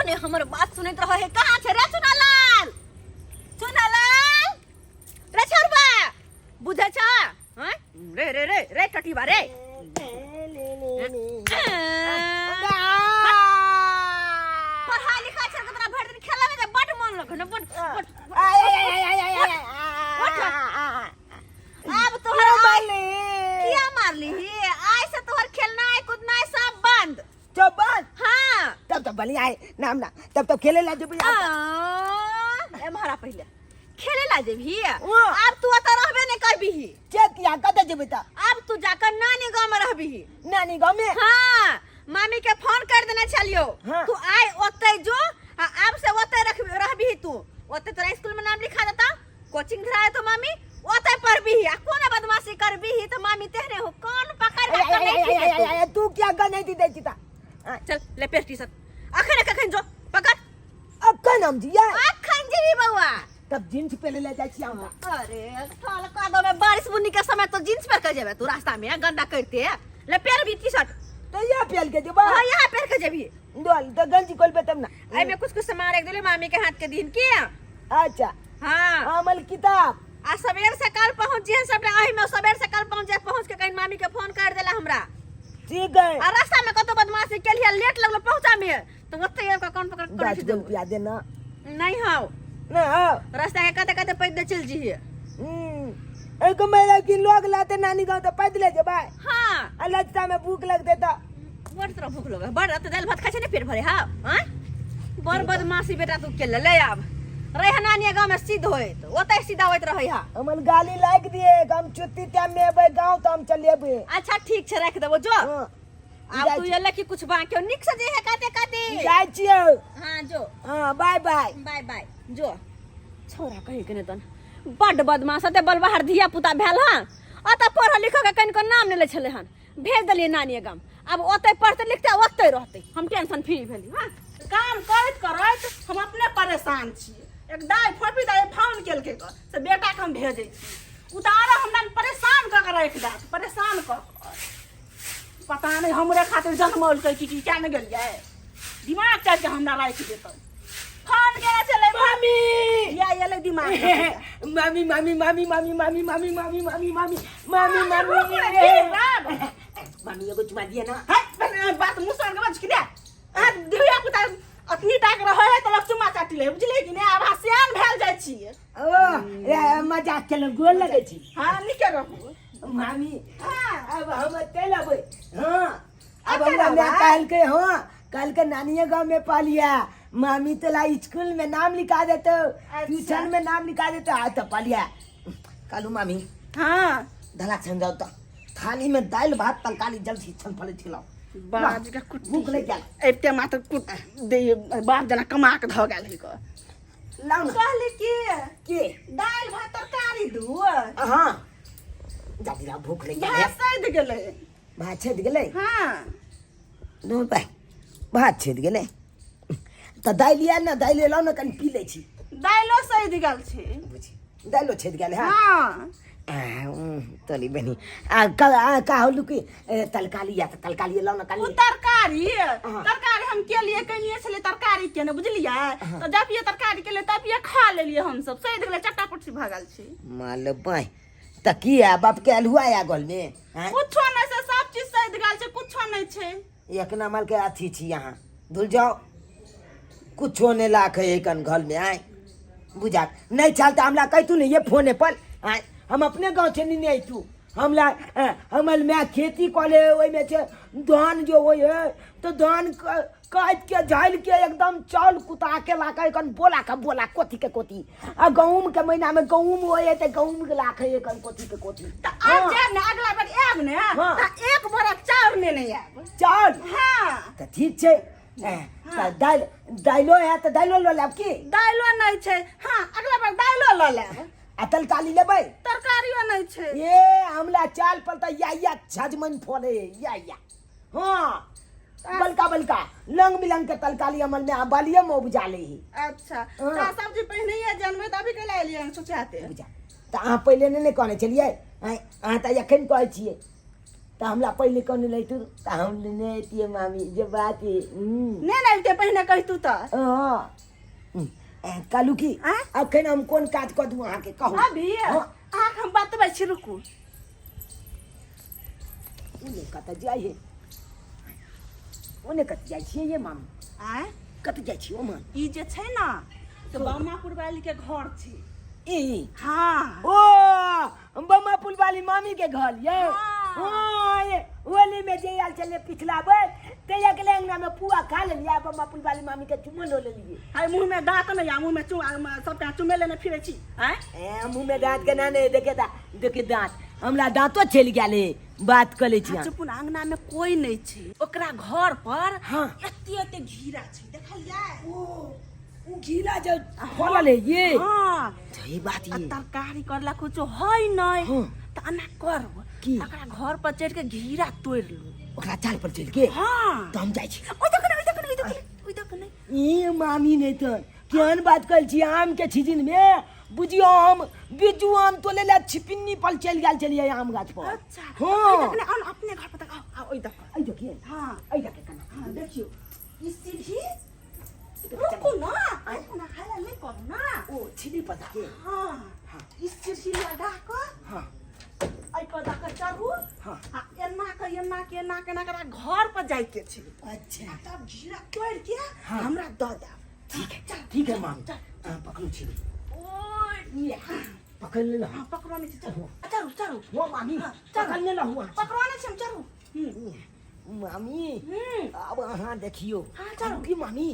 ने हमर बात सुनत रहो है कहां छे रे सुनालाल रे छोरबा बुझे छ हां रे रे रे रे टटीबा रे पढ़ा लिखा छ कतरा भर दिन खेला में बड मन लगन बड अब तोहर किया मारली आई से तोहर खेलना है कूदना है सब बंद हाँ तब बनी आए नाम ना तब खेले ला जब ए मारा पहले खेले ला जेबी अब तू त रहबे नहीं करबी चेतिया कत जेबे त अब तू जाकर नानी गांव में रहबी नानी गांव में हाँ मामी के फोन कर देने चलियो हाँ। तू आए ओते जो अब से ओते रहबी तू ओते तोरा स्कूल में नाम लिखा देता कोचिंग धराए तो मामी ओते पढ़बी आ कोन बदमाशी करबी तो मामी तेहरे हो कौन पकड़ तू क्या गने दी दे चिता चल ले पेटी सब अखन कखन जो पकड़ अक्कन हम जिया अखन जीवी बउआ तब जींस पहले ले जाई छी हम अरे साल कादो में बारिश बुन्नी के समय तो जींस पहन के जेबे तू रास्ता में गंदा करते ले पेर भी टी-शर्ट तो या पहन के जेबा हां यहां पहन के जेबी दोल तो गंजी खोल पे तब ना आई में कुछ सामान रख देले मामी के हाथ के दिन की अच्छा हां अमल किताब आ सवेर से कल पहुंच जे सब आही में सवेर से कल पहुंच के कहीं मामी के फोन कर देला हमरा ठीक है आ रास्ता में कतो बदमाशी के लिए लेट लगलो पहुंचा में तो ओते का कौन पकड़ 10 रुपया देना नहीं हां ना रास्ता के कते पैदल चल जी एक मेरा कि लोग लाते नानी गांव तो पैदल जेबा हां अलगता में भूख लगते तो बड़ तरह भूख लगे बड़ त दाल भात खाइ छै ने पेट भरे हां हां बड़ बदमाशी बेटा तू के ले आब रे नानी गांव में सीध होय तो ओते सीधा होइत रहै हा हमल गाली लाग दिए हम छुट्टी टाइम में अबे गांव तो हम चलेबे अच्छा ठीक छै रख देबो जो अब तू ये लकी कुछ बाकी निक से जे है काते जाय छियो हां जो हां बाय बाय बाय जो छोरा कहि के ने तन बड बदमाश ते बलबाहर धिया पुता भेल हां अत पढ़ लिख के कन को नाम ने ले छले हन भेज दलिए नानी गांव अब ओते पढ़ते लिखते ओते रहते हम टेंशन फ्री भेली हां काम करत हम अपने परेशान छी एक दाई फोपी दाई फोन केल के से बेटा के हम भेजै छी उतारा हमरा परेशान क के रख दा परेशान क पता नहीं हमरे खातिर जन्मल के की क्या न गेल जाए दिमाग चल के हमरा राख देत फोन केला चले मामी या ये ले दिमाग मामी मामी मामी मामी मामी मामी मामी मामी मामी मामी मामी एगो चुमा दिए ना बात मुसर के बच के दे दिया पुता अतनी टाक रहे है तो चुमा चाटी ले बुझले कि ने अब हसियान भेल जाय छी ओ मजाक केलो गोल लगे छी हां निके रहू मामी अब हम चलबे हां अब हमरा कल के नानी गांव में पालिया मामी तला स्कूल में नाम लिखा देतो ट्यूशन में नाम लिखा देतो आ तो पालिया कालू मामी हां धला छन जाओ तो थाली में दाल भात तरकारी जल छन फले खिलाओ बाज के कुट्टी भूख लग गेल एते मात्र कुट दे बाप जना कमा के ध गेल है को लाउ ना कहले के दाल भात तरकारी दू हां जादिला भूख लग गेल सैद गेले भात छेद गेले हां दो भाई भात छेद गेले त दाल या ना दाल लाउ ना कन पी ले छी दाइलो सैद गेल छे बुझी दालो छेद गेले हां हां तली बनी का होलु की तलकाली या तलकाली लाउ ना उ काली तरकारी हम के लिए कनिए छले तरकारी के न बुझलिए तो जब ये तरकारी के लिए तब ये खा लेलिए हम सब सैद गेले चट्टापट्टी भागल छी माल बाय त की है बाप के अलहुआ या गोल में हैं कुछो नै से सब चीज सैद गेल छे कुछो नै छे एक नंबर के अथी छी यहां धुल जाओ कुछो ने लाख है कन घर में आए बुझा नहीं चलता हमला कह तू नहीं ये फोन पर आए हम अपने गांव से नहीं आई तू हमला हमल में खेती कले ओई में से धान जो होय है तो धान काट के झाइल के एकदम चाल कुता के लाके कन बोला कोथी के कोथी आ गहूम के महीना में गहूम होय है त गहूम के लाखे कन कोथी के कोथी त आज जे न अगला बार आब ने त एक बोरा चाउर लेने आब चाल हां त ठीक छे दाइलो है त दाइलो लो लेब की दाइलो नै छे हां अगला बार दाइलो ल लेब आ तलकाली लेबै तरकारियो नै छे ये हमला चाल पर त या छजमन फोड़े या हां बलका लंग बिलंग के तलकाली अमल में बालिए में उपजा ले ही अच्छा ता सब्जी पहले ही जनमे तभी के ले लियन सोचाते बुझा त आ पहले ने कहने चलिए आ त यखन कहै छिए तो हमला पहले कौन ले तू तो हम लेने आती मामी जे बात है नहीं नहीं ते पहले कह तू तो कालू की आँ? अखन हम कौन काज कर दूं अहाँ के कहू अभी आँख हम बतबै छी रुकू ओने कत जाई है ओने कत जाई छियै ये मामी आय कत जाई छी ओ मामी ई जे छै ना से बामापुर वाली के घर छै ई हाँ ओ बम्मा पुल वाली मामी के घर ये हाँ। ये होली में जे आल चले पिछला बार ते एक लेंगना में पुआ खा ले लिया बम्मा पुल वाली मामी के चुमन ले लिए हाय मुंह में दांत नहीं या मुंह में सबटा चुमे लेने फिरे छी आय मुंह में दांत के ना नहीं देखे दांत हमरा दांतो छेल गेले बात कर ले छी चुपुन अंगना में कोई नहीं छै ओकरा घर पर हाँ। एते एते घीरा छै देखलियै ओ घीला जो खोलल है ये हाँ सही बात ये तरकारी करला कुछ है नहीं हाँ। त अना कर की? ओकरा घर पर चढ़ के घीरा तोड़ लू ओकरा चाल पर चल के हाँ तो हम जाई छी ओइ तक नहीं ये मामी नहीं तो केहन बात कर छी आम के सीजन में बुझियो हम बिजू आम तो ले ले छिपिन्नी पल चल गेल चलिए आम गाछ पर अच्छा हाँ ओइ तक नहीं अपने घर पर तक आओ ओइ तक आई देखिए हाँ आई देखे कना हाँ देखियो ई सीढ़ी रुको ना हाला ले करो ना ओ छिड़ी पता के हाँ हाँ। ई सीढ़ी लगा कर हाँ आई पर जाकर चढ़ू हाँ। एना के घर पर जाय के छै अच्छा तब घीरा तोड़ के हाँ। हमरा द दा ठीक है मामी पकड़ू छिड़ी ओए ये पकड़ ले ला हाँ पकड़वाने छै चलो चलो वो मामी हाँ, पकड़ ले ला हुआ पकड़वाने छै हम चलो मामी अब अहाँ देखियो हाँ, चलो। की मामी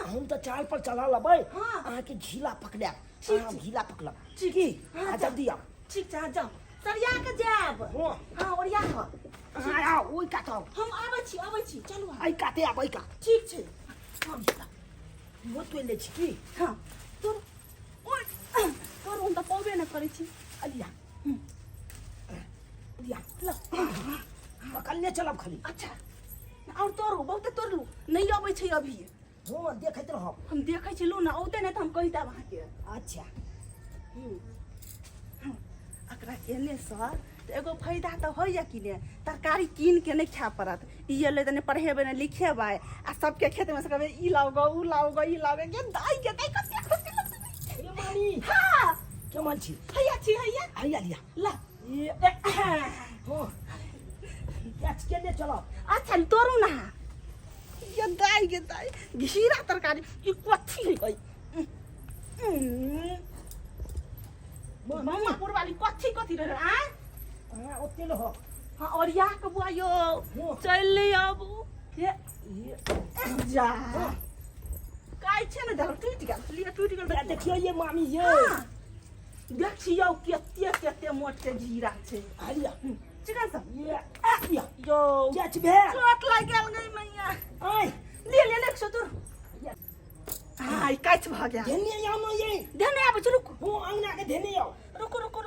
हम तो चाल पर चला लबै हाँ। अहाँ के घीला पकड़ा ठीक अहाँ छै। घीला पकड़ा ठीक की हाँ, आ जल्दी आओ ठीक छै जाओ सरिया के जाब हाँ। हाँ ओरिया के अहाँ आओ ओइ कात आओ हम आबै छी चलू अहाँ। आई काते आबै का ठीक छै वो तो ले छी की हाँ तोर ओए तोर हम त पौबे न करै छी अलिया अलिया ल पकड़ने चलब खाली अच्छा और तोरू बहुते तोड़लू नहीं अबै छै अभी हो देखैत रहो हम देखै छी लू ना औते नहीं त हम कहि देब अहाँ के अच्छा एकरा एने सँ त एगो फायदा त होइया कि ने तरकारी कीन के नहीं खाए पड़त ई ले तने पढ़ेबे ने लिखेबे आ सबके खेत में से कहबे ई लाओगे ऊ लाओगे ई लाओगे के दाई कते खुशी लगतै ये मामी हां केमन छी हैया छी हैया हैया लिया ला हो कैच के दे चलो अच्छा तोरू ना ये दाई घीरा तरकारी ई कथी है मम्मा पुरवाली कथी रहे आ हां ओते लो हाँ और या के बुआयो हो। चल ले अब ये जा काय छै ने धर टूट गेल या देखियो ये मामी ये हाँ। देख छियौ केते मोट के जीरा छै हैया चिकन सब ये या यो कैच बे चोट लाग गेल गई मैया आई ले एक सौ तोर हाँ ई काच भ गया धेने या म ये धने आबै छै रुक हो अंगना के धेने आओ रुको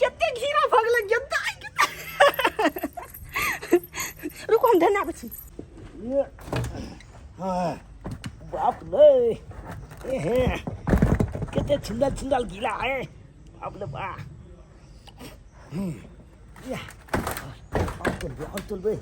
केते घीरा भ गेल गेदाई रुको हम धने आबै छी ये हां बाप रे ए कितने सुंदर गीला है बाप रे बा या और तुल बे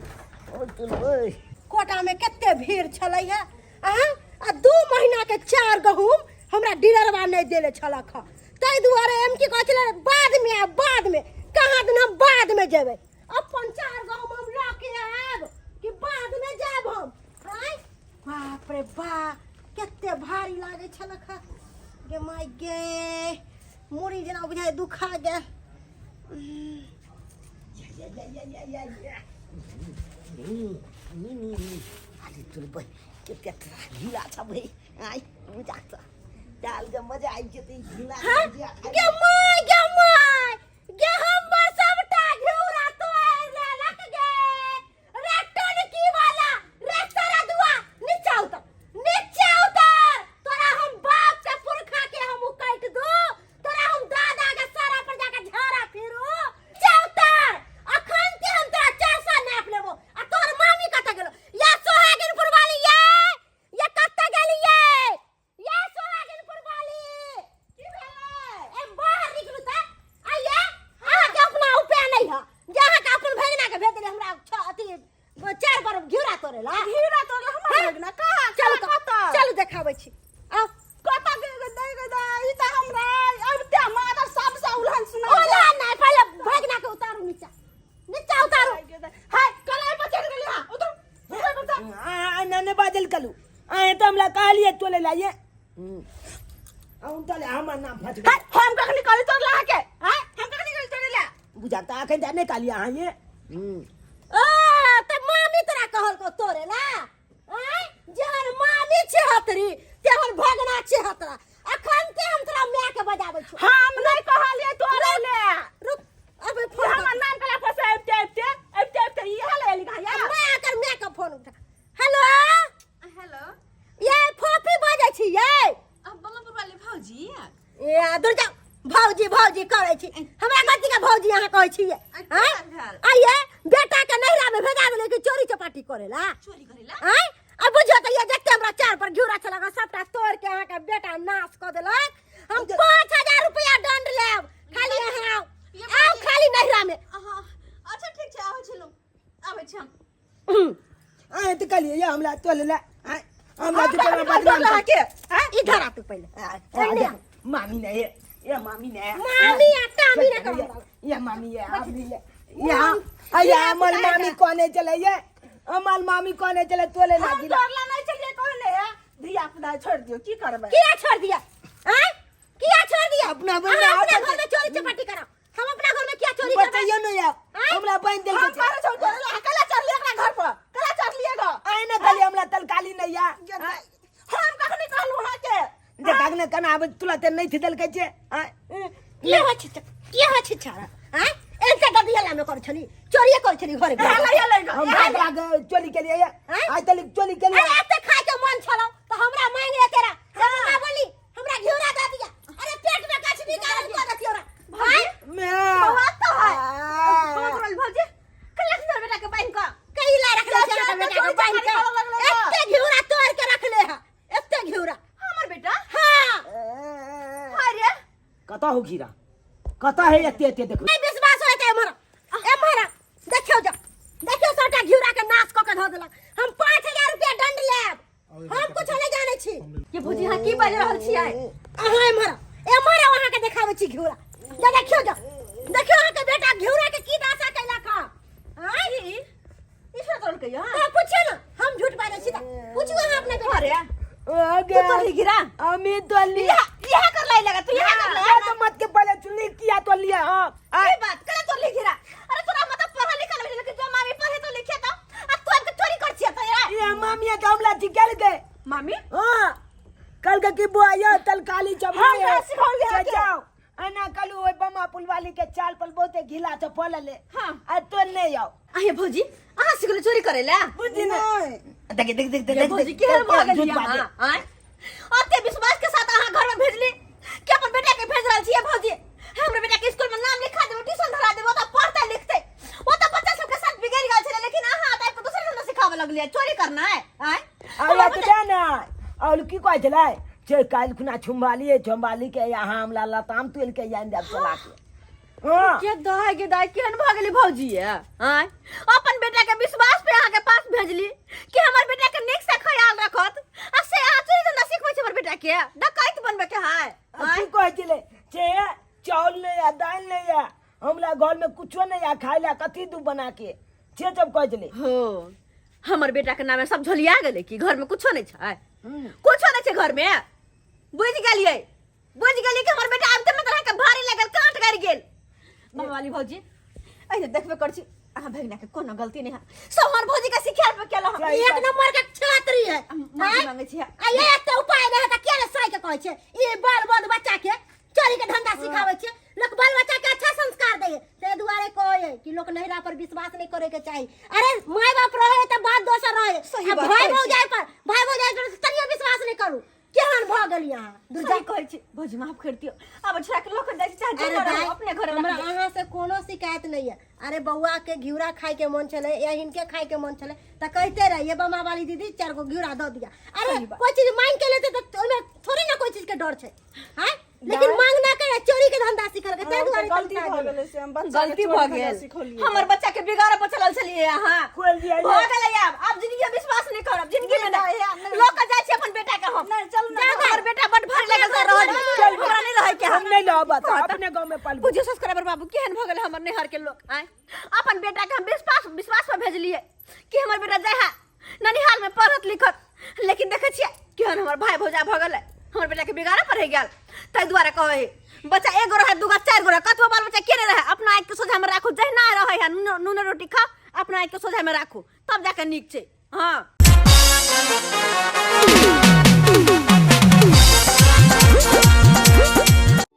कोटा में केते भीड़ छलै है आ 2 महीना के 4 गहूम हमरा डीलरवा नहीं देले छलक ह तै दुआरे हम की कहै छलै बाद में कहाँ दिन हम बाद में जेबै अपन 4 गहूम हम रखे आब कि बाद में जाब हम आय बाप रे बा केते भारी लागे छलक ह गे माय गे मुड़ी जेना बुझाय दुखा गेल अरे तुल बे कितने गीला छ बे आई बुझा छ डाल के मजा आई जते गीला गे माय गे हमर सबटा घिउरा तोड़ लेलक गे रे टोलकी वाला रे तोरा दुआ नीचे उतर तोरा हम बाप के पुरखा के हम काट दो तोरा हम दादा के सारा पर जाके झाड़ा फिरू नीचे उतर अखन के हम तोरा 400 नाप लेबो आ तोर मामी कत गेलो या सोहागिनपुर वाली ये कत गेली ये सोहागिनपुर वाली की भेलै ए बाहर निकलू त देखाबै छी आ कता दे ई त हमरा अब ते मादर सब से उलहन सुना ओला नहीं पहले भगना के उतारू नीचा नीचा उतारू हाय कलाई पर चढ़ गेली हां उतर नने बादल कलू आए तो हमला कहलिए तोले लाइए आउन तले हमर नाम फट गए हम कखनी कली तोर ला के हाय हम कखनी कली तोर ला बुझाता आखे जाने कालिया आए आ त मामी तोरा कहल को तोरे ला आय जहन मामी छे हतरी तेहन भगना छे हतरा अखन ते हम तोरा माय के बजाबै छी हम नहीं कहलिए तोरे ले रुक अबे फोन हमर नाम कला फसे एते ई हले लिखा या मैं कर माय के फोन उठा हेलो हेलो ये फोफी बाजै छी ये अब बम्मापुर वाले भौजी ए दूर जा भौजी भौजी करै छी हमरा कथि के भौजी अहाँ कहै छी आइए बेटा के नहिरा में भेजा देले कि चोरी चपाटी करेला चोरी करेला आय अब बुझियो त ये जत्ते हमरा चार पर घिउरा छलक सबटा तोड़ के अहाँ के बेटा नाश क देलक हम 5000 रुपया दंड लेब खाली अहाँ आओ खाली नहिरा में अच्छा ठीक छै आबै छलौ आबै छी हम आए तो कालिए ये हमला तोले ला हमला तो तोर बदनाम ला के इधर आ तू पहले मामी ने ये मामी ने मामी टामी ने कर ये मामी ये अभी ये अमल मामी कोने चले ये अमल मामी कोने चले तोले ना गिला तोर ला नहीं चलिए कौन ले धिया पुता छोड़ दियो की करबे किया छोड़ दिया हैं किया छोड़ दिया अपना अहाँ बंदा अपने घर में चोरी चपाटी करो हम अपना घर में क्या चोरी करबे बताइए ना यार हमरा बहन दिल हम के पर छोड़ तोर ला कला चढ़ लिया अपना घर पर कला चढ़ लिएगा आए ना खाली हमला तलकाली नहीं या हम कखनी कहलु हां के देखा ने कना अब तुला ते नहीं थी दल के छे ये हो छी छारा हैं ऐसे गदियाला में कर छली चोरी कर छली घरे हम भाग चोरी के लिए आज तक चोरी के लिए अरे एते खाए के मन छलो तो हमरा मांग ले तेरा हमरा बोली हमरा घिउरा दे दिया अरे पेट में कछ निकाल के देती ओरा भाई मैं बात तो है बम्मापुर भौजी कला से बेटा के बहन का कईला रख ले बेटा के बांध के एते घिउरा तोड़ के रख ले है एते घिउरा हमर बेटा हां अरे कता हो खीरा कता है एते देखो नहीं विश्वास होते हमारा देखियो सबटा घिउरा के नाश क के ध देलक हम 5000 रुपया दंड लेब हम कुछ नहीं जाने छी ये भौजी हां की बाज रहल छी आइ अहाँ एमहर वहां के देखाबै छी घिउरा जा देखियो अहाँ के बेटा घिउरा के की दासा कैला का हां ई से तोड़ के हां तो पूछिए ना हम झूठ बाजै छी पूछियो अहाँ अपने बेटा अरे आगे तो ली गिरा अमित तो लिया यह कर लाई लगा तू यह कर ये तो मत के पहले चुनी किया तो लिया हां ये बात करे तो ली गिरा अरे तोरा मतलब पढ़ा लिखा ले लेकिन जो मामी पढ़े तो लिखे तो अब तू अब चोरी कर छिया तो यार ये मामिया का हमला निकल गए मामी हां कल के की बुआया तलकाली चबले हम सिखा लिया के। जाओ अना कलू ओए बमा पुल वाली के चाल पर बहुते घिला तो पल ले हां आ तो नहीं आओ आये भौजी आहा सिगले चोरी करेला बुझी नहीं देख भौजी के हर भाग लिया हां आते विश्वास के साथ आहा घर में भेजली के अपन बेटा के भेज रहल छिए भौजी हमरे बेटा के स्कूल में नाम लिखा देबो ट्यूशन धरा देबो तो पढ़ते लिखते वो तो बच्चा सब के साथ बिगड़ गेल छले लेकिन आहा आता को दूसरे धंधा सिखावे लगलिए चोरी करना है आय आया तो देना और की कहै छलै जे काल खुना छुम्बाली के यहाँ हमला लताम तुल के यान देब चला के हां के दाय केहन भ गेली भौजी है आय अपन बेटा के विश्वास पे आहा के पास भेजली कि हमर बेटा के नीक से ख्याल रखत आ से आ चोरी धंधा सिखबै छै हमर बेटा के डकैत बनबे के है की कहै छलै जे चावल नहीं या दाल नहीं या हमला घर में कुछो नहीं या खाइ ला कथी दू बना के जे जब कहै छलै हो हमर बेटा के नाम सब झोलिया गेले कि घर में कुछो नहीं छै कुछो नहीं छै घर में बुझ गेलिए कि हमर बेटा आब त तरह के भारी लगल काट कर गेल मामा वाली भौजी ऐसे देखबे कर छी अहाँ भगना के कोनो गलती नहीं है सब हमर भौजी के सिखाल पे केलो हम एक नंबर के छात्री है माफी मांगे छी आ ये एक उपाय रहे त केले साइ के कहै छै ई बाल बद बच्चा के चोरी के धंधा सिखाबै छै लोक बाल बच्चा के अच्छा संस्कार दै ते दुआरे कहै कि लोक नहिरा पर विश्वास नहीं करे के चाही अरे माय बाप रहे त बात दोसर रहे सही बात भाई कहै भौजाई पर तनियो विश्वास नहीं करू केहन भ गेल यहाँ दुर्गा कहै छी भौजी माफ कर दियो अब छोरा के लोक जाय छै चाहे अपने घर में हमरा अहाँ से कोनो शिकायत नहीं है अरे बउआ के घिउरा खाए के मन चले या हिनके खाए के मन चले त कहते रहिए बमा वाली दीदी 4 गो घिउरा द दिया अरे कोई चीज मांग के लेते तो ओमे थोड़ी ना कोई चीज के डर छै हैं लेकिन मांग ना करे चोरी के धंधा सिखल के ते दुआरे गलती चलता भ है। गेलै से हम बच्चा गलती भ गेल हमर बच्चा के बिगाड़ पर चलल छलिए अहाँ खोल दिया हो गेलै अब जिंदगी में विश्वास नहीं करब जिंदगी में नहीं लोग के जाय छै अपन बेटा के हम नहीं चल ना हमर बेटा बड भर लगे तो रहल हमरा नहीं रहे के हम नहीं लाबत अपने गांव में पाल बुझियो सब्सक्राइबर बाबू केहन भ गेल हमर नैहर के लोग आय अपन बेटा के हम विश्वास पर भेजलिए कि हमर बेटा जाय है ननिहाल में पढ़त लिखत लेकिन देखे छियै केहन हमर भाई भौजा भ गेलै हमर बेटा के बिगाड़ पर गेल तै दुआरे कहै बच्चा एगो रहे दूगो चार गो रहे कतबो बाल बच्चा केने रहे अपना आँख के सोझा में राखू जहिना रहे है नून रोटी खा अपना आँख के सोझा में राखू तब जाके नीक छै हाँ